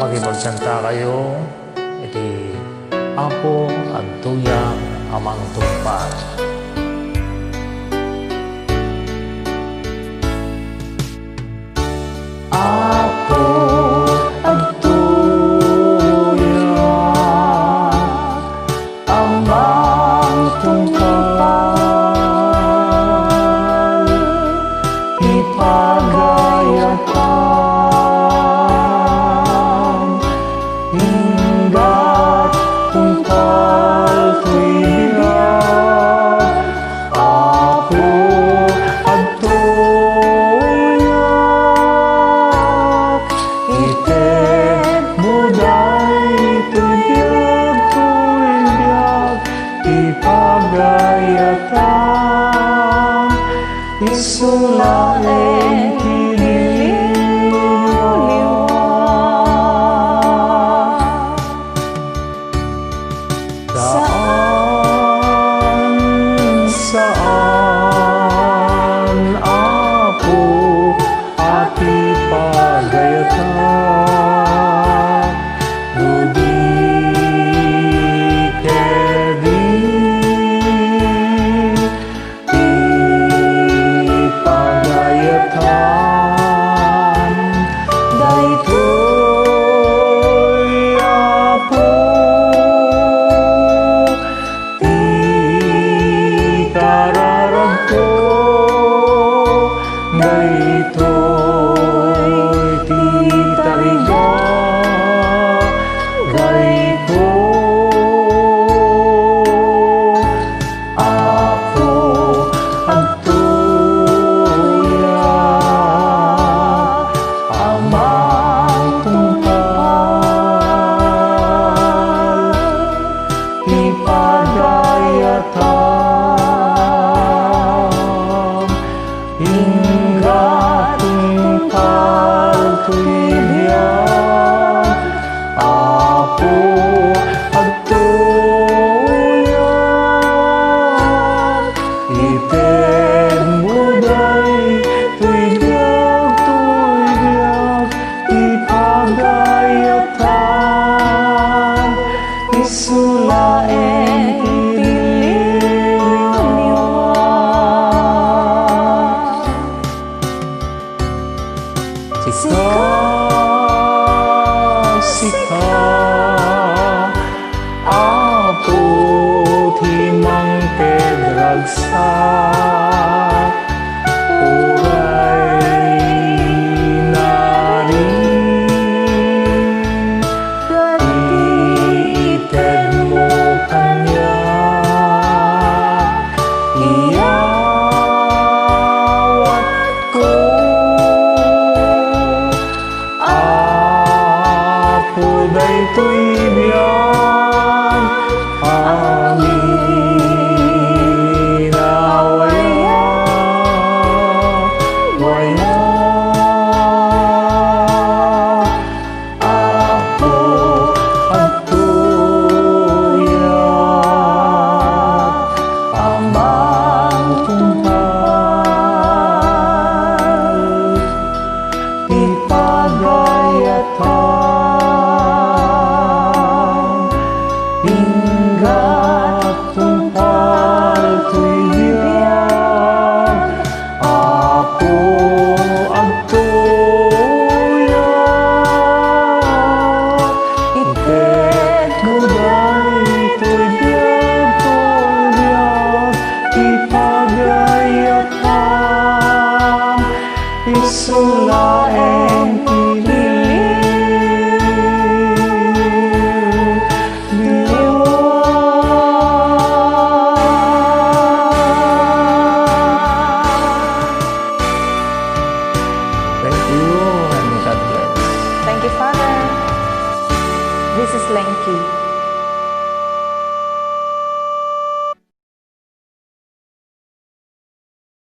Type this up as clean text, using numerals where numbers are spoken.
Makipagsanta kayo, iti Apo at tuyang amang tungpal. Apo at tuyang amang tungpal, ipagayatan hinggat tungpal tuibigan. Apo at tuyang ited buday tuibiag ipagayatan isulaeng saan Apo at ipagayatan budi kedi ipagayatan daytoy Apo daytoy ti tariga gayko. Apo at tuyang amang tungpal, ipagayatan hinggat tungpal tuibigan. Apo at tuyang ited buday tuibiag ipagayatan isulaeng sika Apo timang pedragsak uray nari ited mo kanya iyawat ko. Daytoy biyan amin awaya waya. Apo at tuyang amang tungpal, ipagayatan hinggat tungpal tuibigan. Apo at tuyang ited buday tuibiag ipagayatan isulaeng Thank you and God bless. Thank you, Father. This is Lenky.